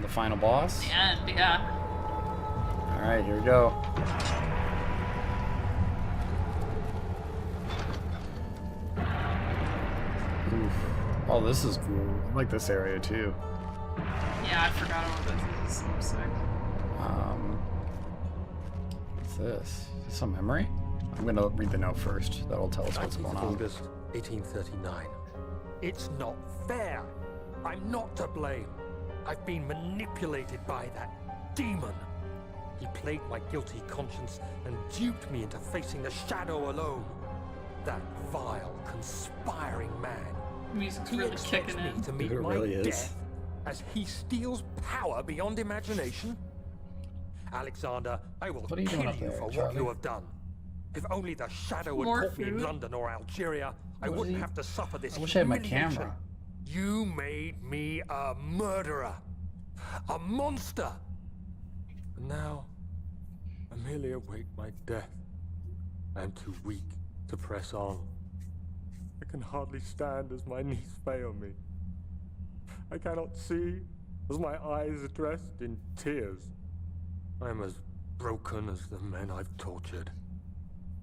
The final boss? The end, yeah. Alright, here we go. Oof. Oh, this is cool. I like this area too. Yeah, I forgot about this. This is so sick. What's this? Is this some memory? I'm gonna read the note first. That'll tell us what's going on. August 1839. It's not fair. I'm not to blame. I've been manipulated by that demon. He played my guilty conscience and duped me into facing the shadow alone. That vile, conspiring man. Music's He really expects kicking me in. to meet It my really is. death as he steals power beyond imagination. Alexander, I will What are you kill doing up you there, for what Charlie? you have done. If only the shadow had More caught me in food? London or Algeria, I What wouldn't is he- have to suffer this I wish I had my humiliation. camera. You made me a murderer, a monster. And now, I merely await my death. I am too weak to press on. I can hardly stand as my knees fail me. I cannot see as my eyes are dressed in tears. I am as broken as the men I've tortured.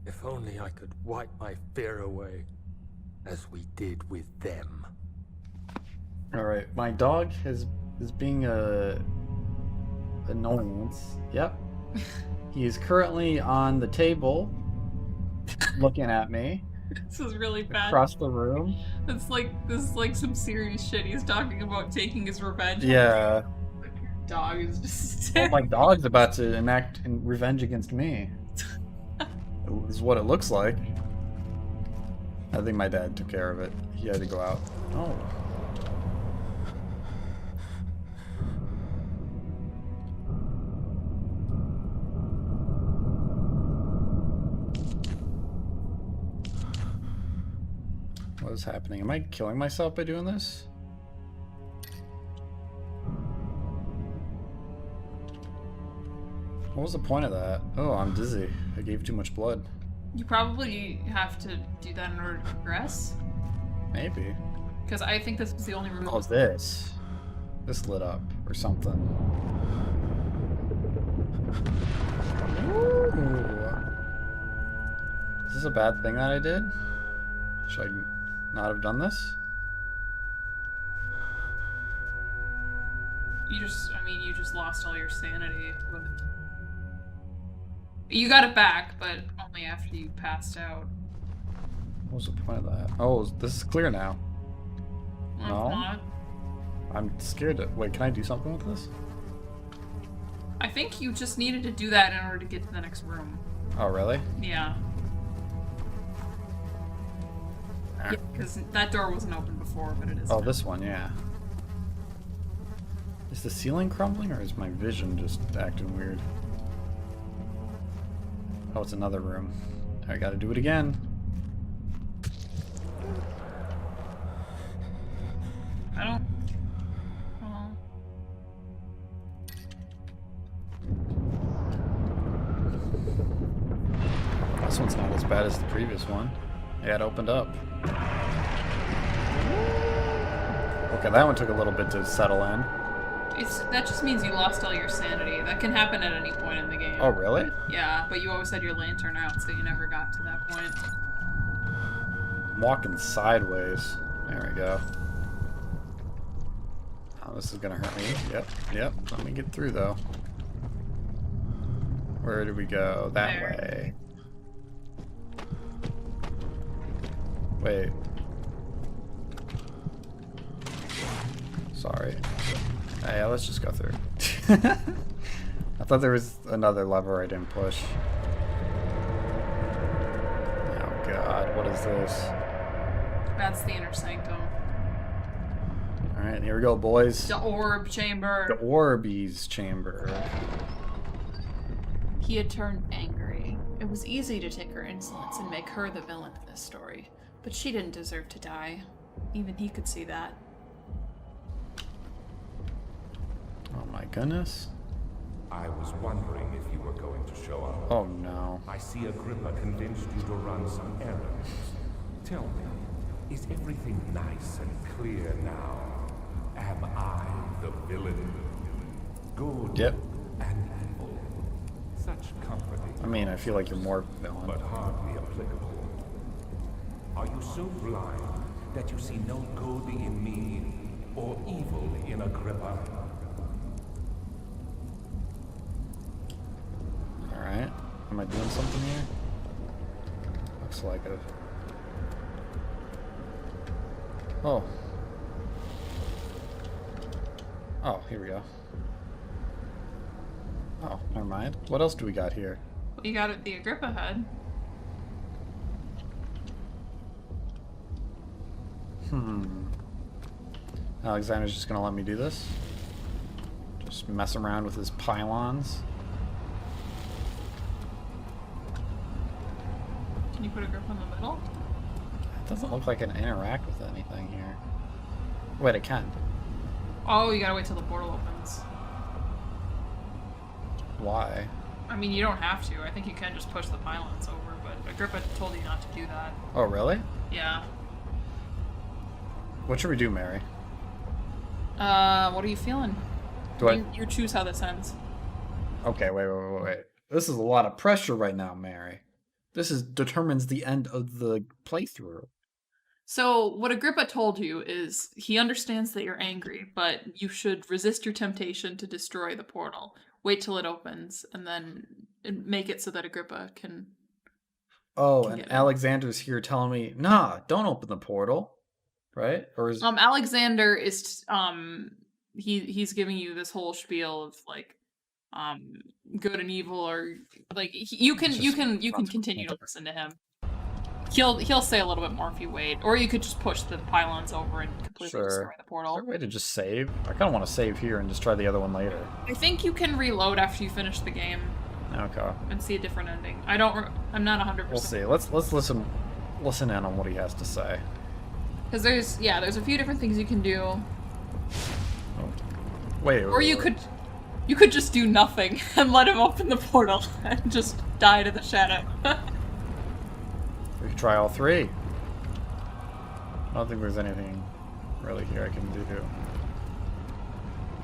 If only I could wipe my fear away, as we did with them. Alright, my dog is being a annoyance. Yep. He is currently on the table looking at me This is really bad. across the room. This is like some serious shit. He's talking about taking his revenge. Yeah. Like your dog is just Well, my dog's about to enact revenge against me. Is what it looks like. I think my dad took care of it. He had to go out. Oh. What is happening? Am I killing myself by doing this? What was the point of that? Oh, I'm dizzy. I gave too much blood. You probably have to do that in order to progress. Maybe. Because I think this was the only room. Oh, this. This lit up or something. Ooh. Is this a bad thing that I did? Should I not have done this? You just lost all your sanity. You got it back, but only after you passed out. What was the point of that? Oh, this is clear now. No? Not. I'm scared to... Wait, can I do something with this? I think you just needed to do that in order to get to the next room. Oh, really? Yeah. Because that door wasn't open before, but it is. Oh, now. this one, yeah. Is the ceiling crumbling or is my vision just acting weird? Oh, it's another room. I gotta do it again. I don't. Well, This one's not as bad as the previous one. Yeah, it opened up. Okay, that one took a little bit to settle in. that just means you lost all your sanity. That can happen at any point in the game. Oh, really? Yeah, but you always had your lantern out, so you never got to that point. I'm walking sideways. There we go. Oh, this is gonna hurt me. Yep. Let me get through, though. Where do we go? That There. way. Wait. Sorry. Yeah, let's just go through. I thought there was another lever I didn't push. Oh god, what is this? That's the inner sanctum. Alright, here we go, boys. The orb chamber. The Orbeez chamber. He had turned angry. It was easy to take her insolence and make her the villain in this story. But she didn't deserve to die. Even he could see that. Oh my goodness. I was wondering if you were going to show up. Oh no. I see Agrippa convinced you to run some errands. Tell me, is everything nice and clear now? Am I the villain? good Yep. and evil. Such comforting, I mean, I feel like you're more villain. but hardly applicable. Are you so blind that you see no good in me or evil in Agrippa? Alright. Am I doing something here? Looks like it. Oh. Oh, here we go. Oh, never mind. What else do we got here? You got it, the Agrippa head. Alexander's just gonna let me do this? Just mess around with his pylons? Can you put a grip in the middle? It doesn't look like I can interact with anything here. Wait, I can. Oh, you gotta wait till the portal opens. Why? I mean, you don't have to. I think you can just push the pylons over, but Agrippa told you not to do that. Oh, really? Yeah. What should we do, Mary? What are you feeling? Do I... You choose how this ends. Okay, wait. This is a lot of pressure right now, Mary. This determines the end of the playthrough. So, what Agrippa told you is he understands that you're angry, but you should resist your temptation to destroy the portal. Wait till it opens, and then make it so that Agrippa can... Oh, can and get it. Alexander's here telling me, nah, don't open the portal. Right? Or is... Alexander is, he's giving you this whole spiel of, like, good and evil, or, like, you can continue to listen to him. He'll say a little bit more if you wait, or you could just push the pylons over and completely destroy the portal. Is there a way to just save? I kind of want to save here and just try the other one later. I think you can reload after you finish the game. Okay. And see a different ending. I'm not 100%. We'll see. Let's listen in on what he has to say. Because there's a few different things you can do. Oh. Wait. Or you could just do nothing and let him open the portal and just die to the shadow. We could try all three. I don't think there's anything really here I can do.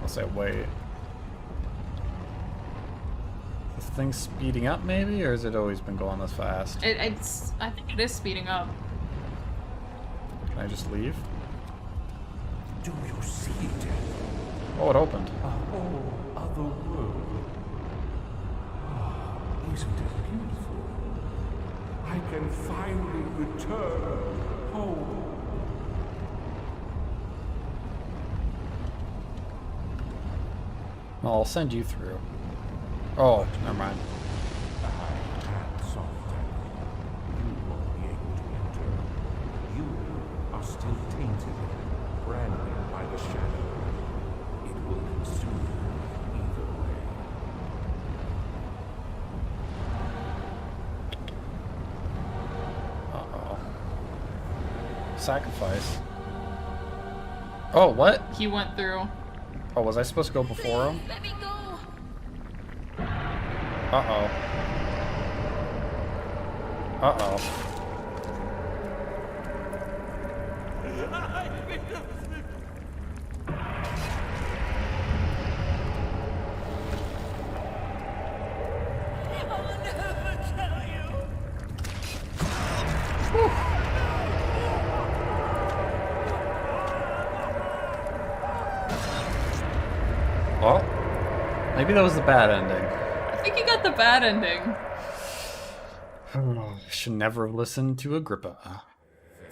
I'll say wait. This thing speeding up maybe, or has it always been going this fast? I think it is speeding up. Can I just leave? Do you see it? Oh, it opened. A whole other world. Oh, isn't it beautiful? I can finally return home. Well, I'll send you through. Oh, never mind. And soft. You won't be able to enter. You are still tainted, branded by the shadow. It will consume you either way. Uh-oh. Sacrifice. Oh, what? He went through. Oh, was I supposed to go before him? Let me go. Uh-oh. Uh-oh. Well, maybe that was the bad ending. I think you got the bad ending. I should never have listened to Agrippa.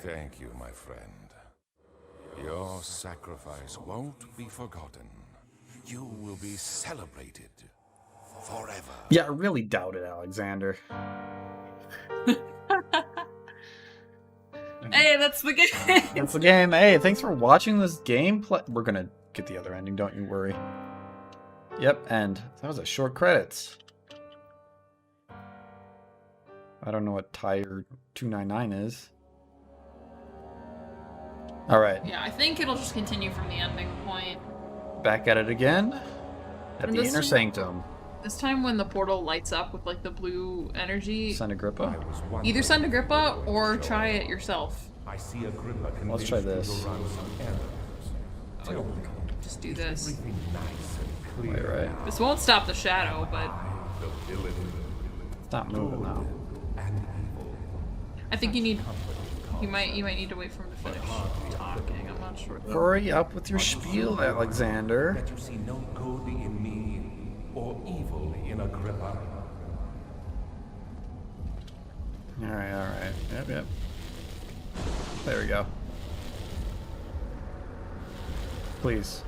Thank you, my friend. Your sacrifice won't be forgotten. You will be celebrated forever. Yeah, I really doubt it, Alexander. Hey, that's the game. That's the game. Hey, thanks for watching this gameplay. We're gonna get the other ending, don't you worry. Yep, and that was a short credits. I don't know what tire 299 is. Alright. Yeah, I think it'll just continue from the ending point. Back at it again. At the this inner time- sanctum. This time when the portal lights up with like the blue energy, Send Agrippa. I was wondering either send Agrippa or if try it yourself. I see Agrippa Let's try convinced you this. to run some errands. Tell me, just do this. Everything nice and clear. Wait, right. This won't stop the shadow, but The villain It's not moving now. and evil. I think you need. You might need to wait for him to finish talking. I'm not sure. Hurry up with your spiel, Alexander. That you see no good in me or evil in Agrippa. Alright, alright. Yep. There we go. Please.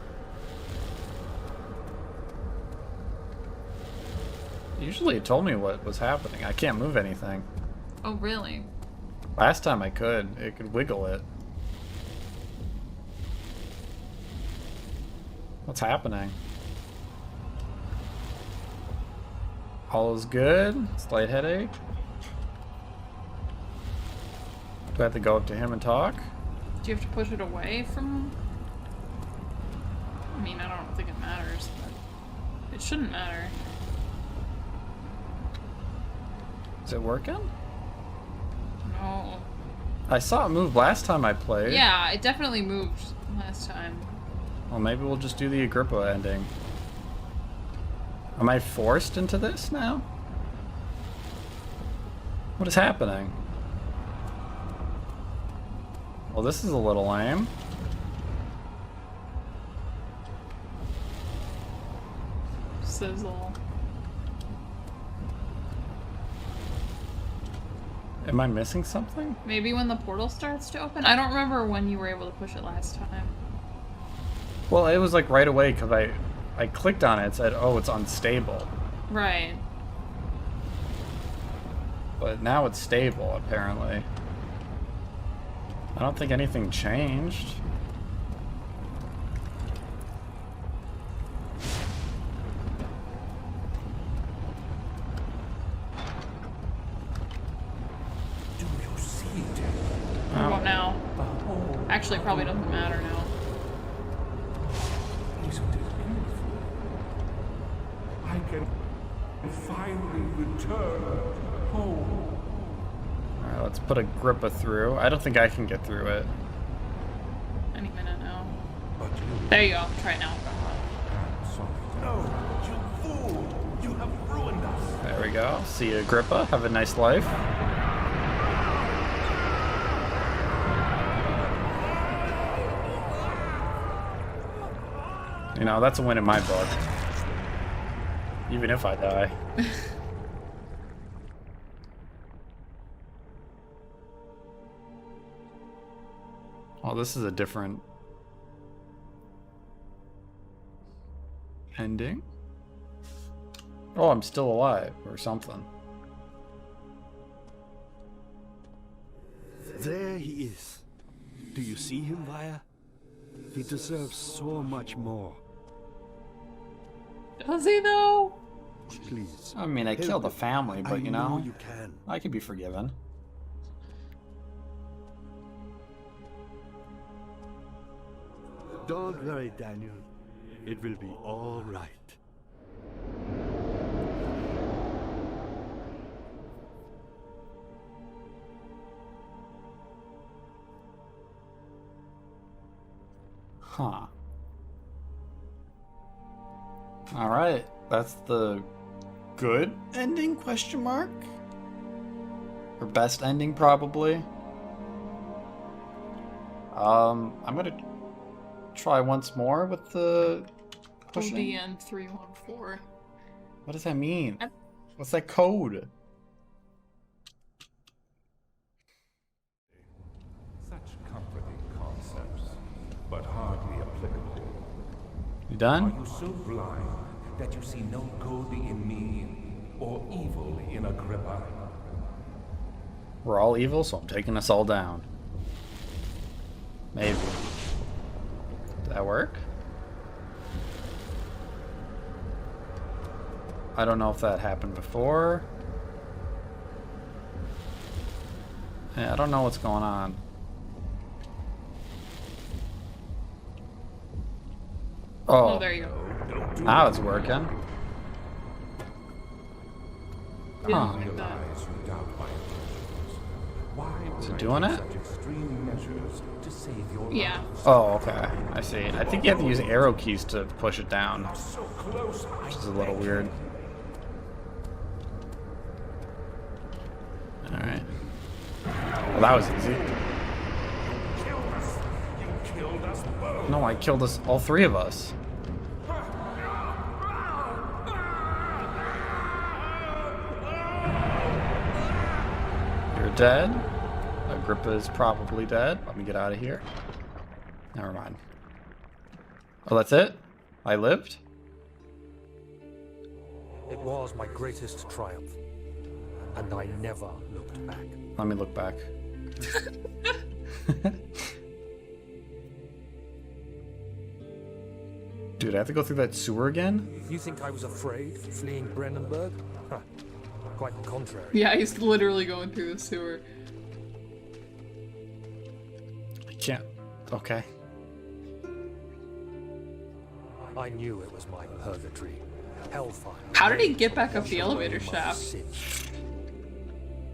Usually it told me what was happening. I can't move anything. Oh really? Last time I could. It could wiggle it. What's happening? All is good? Slight headache? Do I have to go up to him and talk? Do you have to push it away from? I mean, I don't think it matters, but it shouldn't matter. Is it working? No. I saw it move last time I played. Yeah, it definitely moved last time. Well, maybe we'll just do the Agrippa ending. Am I forced into this now? What is happening? Well, this is a little lame. Sizzle. Am I missing something? Maybe when the portal starts to open? I don't remember when you were able to push it last time. Well, it was like right away because I clicked on it and said, oh, it's unstable. Right. But now it's stable, apparently. I don't think anything changed. Do you see it? What about now? The whole Actually, it probably doesn't matter now. isn't it beautiful? I can finally return home. Alright, let's put Agrippa through. I don't think I can get through it. Any minute now. But you There you go. Try it now. soft. No, you fool! You have ruined us. There we go. See you, Agrippa. Have a nice life. You know, that's a win in my book. Even if I die. Oh, this is a different ending. Oh, I'm still alive or something. There he is. Do you see him, Vaya? He deserves so much more. Does he though? Please. I mean, I help killed a him. family, but I you know, you can. I could be forgiven. Don't worry, Daniel. It will be all right. Huh. Alright, that's the good ending, question mark? Or best ending, probably? I'm gonna try once more with the pushing. ODN 314. What does that mean? I- What's that code? Such comforting concepts, but hardly applicable. You Are done? you so blind that you see no good in me or evil in Agrippa? We're all evil, so I'm taking us all down. Maybe. Did that work? I don't know if that happened before. Yeah, I don't know what's going on. Oh, there you go. Now it's working. Didn't Huh. like that. Realize you doubt my intentions. Why Is it doing it? Such extreme measures to save your Yeah. lives. Oh, okay. I see. I think you have to use arrow keys to push it down, So close, which is a little weird. Alright. Well, that was easy. killed us. You killed us both. No, I killed us, all three of us. You're dead. Agrippa is probably dead. Let me get out of here. Never mind. Oh, that's it? I lived? It was my greatest triumph, and I never looked back. Let me look back. Dude, I have to go through that sewer again? You think I was afraid fleeing Brennenburg? Huh. Quite the contrary. Yeah, he's literally going through the sewer. I can't. Okay. I knew it was my purgatory, hellfire. How did he get back up the elevator My shaft? sin.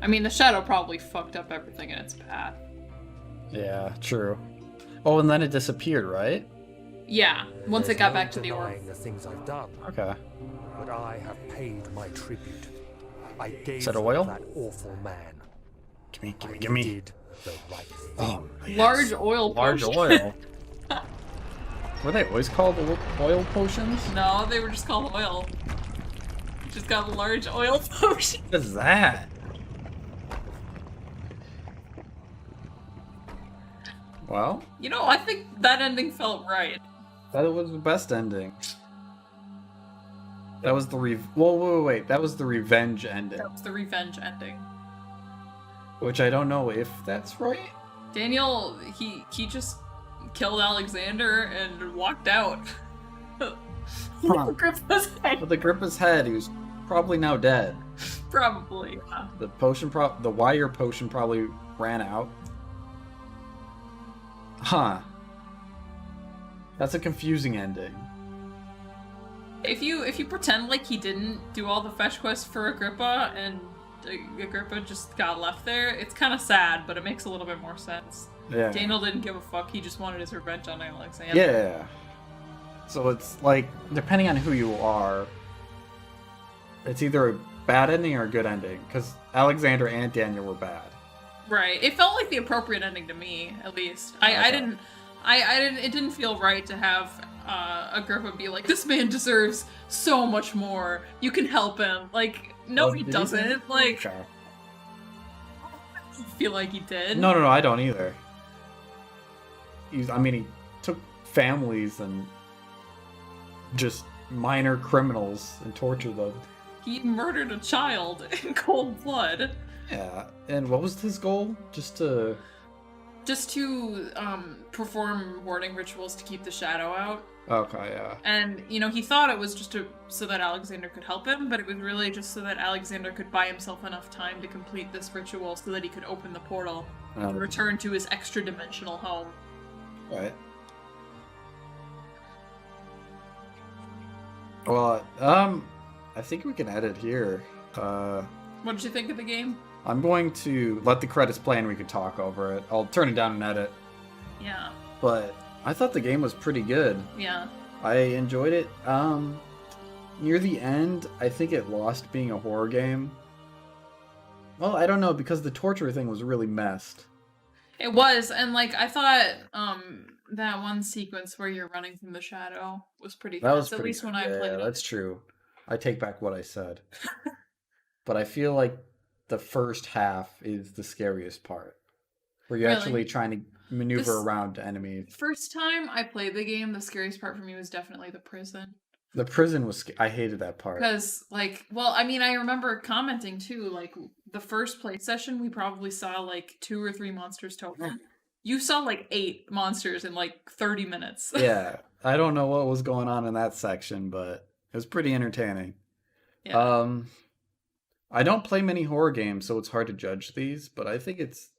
I mean, the shadow probably fucked up everything in its path. Yeah, true. Oh, and then it disappeared, right? Yeah, once There's it got no back to the orb. denying the things I've done, Okay. but I have paid my tribute. I gave Is that oil? that awful man. Gimme, gimme, I gimme. did the right thing. Oh, yes. Large oil Large potion. oil. Were they always called oil potions? No, they were just called oil. Just got a large oil potion. What is that? Well, You know, I think that ending felt right. that was the best ending. That was the wait. That was the revenge ending. That was the revenge ending. Which I don't know if that's right. Daniel, he just killed Alexander and walked out. Huh. Agrippa's head, With Agrippa's head, he was probably now dead. probably. The the wire potion probably ran out. Huh. That's a confusing ending. If you pretend like he didn't do all the fetch quests for Agrippa and Agrippa just got left there, it's kind of sad, but it makes a little bit more sense. Yeah. Daniel didn't give a fuck. He just wanted his revenge on Alexander. Yeah. So it's like, depending on who you are, it's either a bad ending or a good ending. Because Alexander and Daniel were bad. Right. It felt like the appropriate ending to me, at least. I didn't. It didn't feel right to have Agrippa be like, this man deserves so much more. You can help him. Like, no, he Did doesn't. Like, Okay. I feel like he did. No, I don't either. He took families and just minor criminals and tortured them. He murdered a child in cold blood. Yeah. And what was his goal? Just to Perform warding rituals to keep the shadow out. Okay, yeah. And, he thought it was just so that Alexander could help him, but it was really just so that Alexander could buy himself enough time to complete this ritual so that he could open the portal and return to his extra-dimensional home. Right. Well, I think we can edit here. What did you think of the game? I'm going to let the credits play and we can talk over it. I'll turn it down and edit. Yeah. But I thought the game was pretty good. Yeah. I enjoyed it. Near the end, I think it lost being a horror game. Well, I don't know, because the torture thing was really messed. It was, and I thought that one sequence where you're running from the shadow was pretty That fast, was at pretty least good. when I played Yeah, it. that's true. I take back what I said. But I feel like the first half is the scariest part. Where you're Really? actually trying to maneuver This- around enemies. First time I played the game, the scariest part for me was definitely the prison. The prison was... I hated that part. Because, I remember commenting too, the first play session, we probably saw 2 or 3 monsters total. You saw 8 monsters in 30 minutes. Yeah. I don't know what was going on in that section, but it was pretty entertaining. Yeah. I don't play many horror games, so it's hard to judge these, but I think it's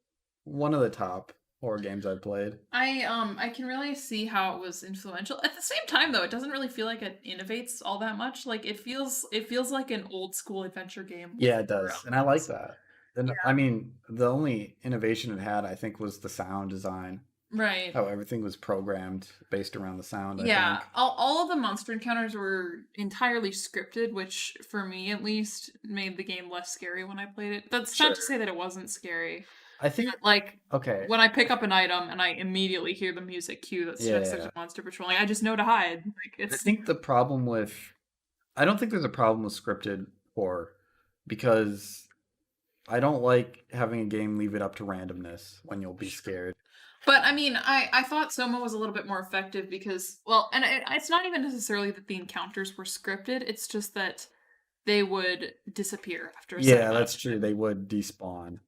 one of the top horror games I've played. I can really see how it was influential. At the same time, though, it doesn't really feel like it innovates all that much. It feels like an old school adventure game. Yeah, it does, and I like that. And I mean, the only innovation it had, I think, was the sound design. Right. How everything was programmed based around the sound, I Yeah, think. all of the monster encounters were entirely scripted, which for me at least made the game less scary when I played it. That's not to say that it wasn't scary. I think, Like okay. when I pick up an item and I immediately hear the music cue that suggests there's Yeah. a monster patrolling, I just know to hide. Like I it's think the problem with, I don't think there's a problem with scripted horror because I don't like having a game leave it up to randomness when you'll be scared. But I mean, I thought Soma was a little bit more effective because, well, and it's not even necessarily that the encounters were scripted. It's just that they would disappear after a certain Yeah, amount that's of true. time. They would despawn.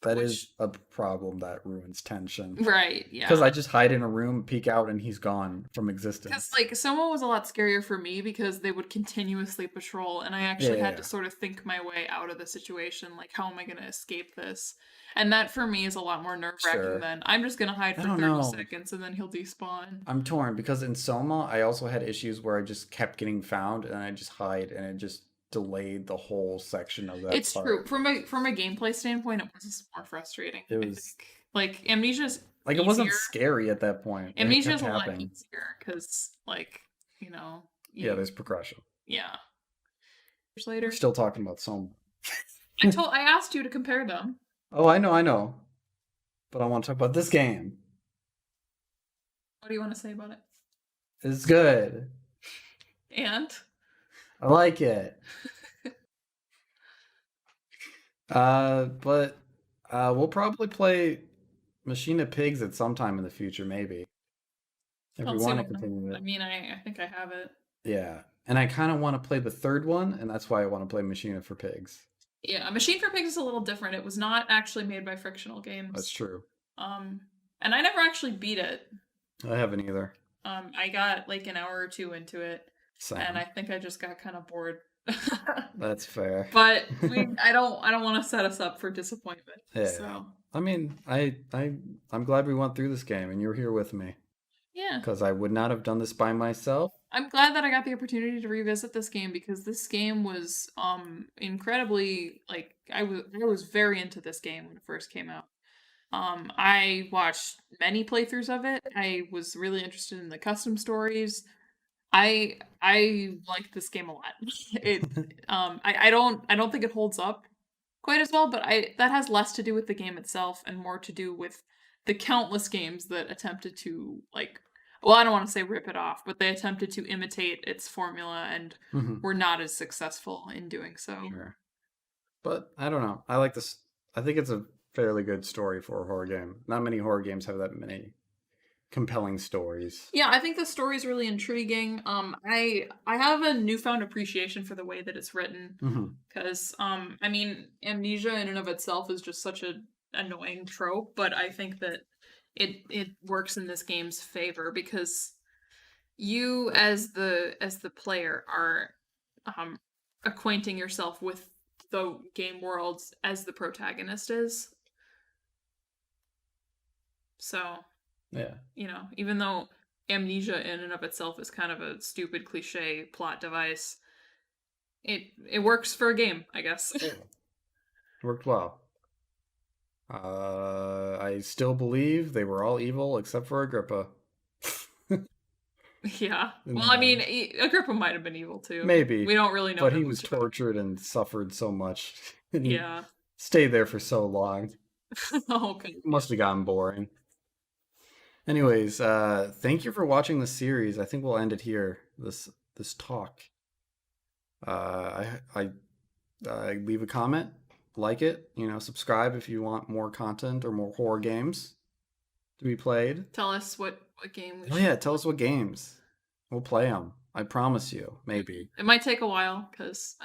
That Which- is a problem that ruins tension. Right, yeah. Because I just hide in a room, peek out, and he's gone from existence. Because like Soma was a lot scarier for me because they would continuously patrol, and I actually had to sort of think my way out of the situation. Like, how am I going to escape this? And that for me is a lot more nerve wracking Sure. than I'm just going to hide I for don't 30 know. seconds and then he'll despawn. I'm torn because in Soma, I also had issues where I just kept getting found and I just hide and it just delayed the whole section of that It's part. true. From a gameplay standpoint, it was more frustrating. It I was think. Like Amnesia's like it wasn't easier. scary at that point. and it Amnesia is kept a lot happening. easier because, like, you know. Yeah, there's progression. Yeah. Years We're later, still talking about Soma. I asked you to compare them. Oh, I know. But I want to talk about this game. What do you want to say about it? It's good. And I like it. But we'll probably play Machine of Pigs at some time in the future, maybe. If I'll we see want to what- continue I it. mean, I think I have it. Yeah. And I kind of want to play the third one, and that's why I want to play Machine for Pigs. Yeah, Machine for Pigs is a little different. It was not actually made by Frictional Games. That's true. And I never actually beat it. I haven't either. I got like an hour or two into it, Same. and I think I just got kind of bored. That's fair. But I don't want to set us up for disappointment. Yeah. So I mean, I'm glad we went through this game, and you're here with me. yeah, Because I would not have done this by myself. I'm glad that I got the opportunity to revisit this game because this game was incredibly like I was very into this game when it first came out. I watched many playthroughs of it. I was really interested in the custom stories. I liked this game a lot. It I don't think it holds up quite as well, but that has less to do with the game itself and more to do with the countless games that attempted to like, well, I don't want to say rip it off, but they attempted to imitate its formula and Mhm. were not as successful in doing so. Sure. But I don't know. I like this. I think it's a fairly good story for a horror game. Not many horror games have that many compelling stories. Yeah, I think the story's really intriguing. I have a newfound appreciation for the way that it's written Mhm. because I mean, Amnesia in and of itself is just such a annoying trope, but I think that it works in this game's favor because you as the player are acquainting yourself with the game world as the protagonist is. So, Yeah. you know, even though Amnesia in and of itself is kind of a stupid cliche plot device, it works for a game, I guess. Worked well. I still believe they were all evil except for Agrippa. Yeah. In Well, the I mean, end. Agrippa might have been evil too. Maybe. We don't really know. But that he was much about tortured and suffered so much. And he Yeah. stayed there for so long. Okay. Must have gotten boring. Anyways, thank you for watching the series. I think we'll end it here. This talk. I leave a comment, like it, subscribe if you want more content or more horror games to be played. Tell us what game. Oh yeah, tell us what games. We'll play them. I promise you. Maybe. It might take a while because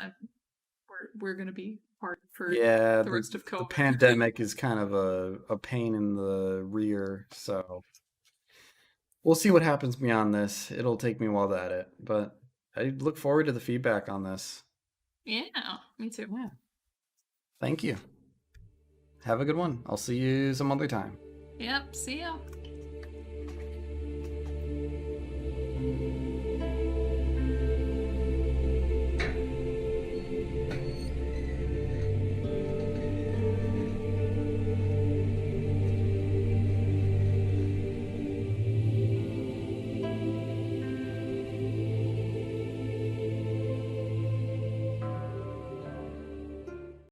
we're gonna be part for Yeah, the rest of the COVID. pandemic is kind of a pain in the rear, so we'll see what happens beyond this. It'll take me a while to edit, but I look forward to the feedback on this. Yeah, me too. Yeah. Thank you. Have a good one. I'll see you some other time. Yep. See ya.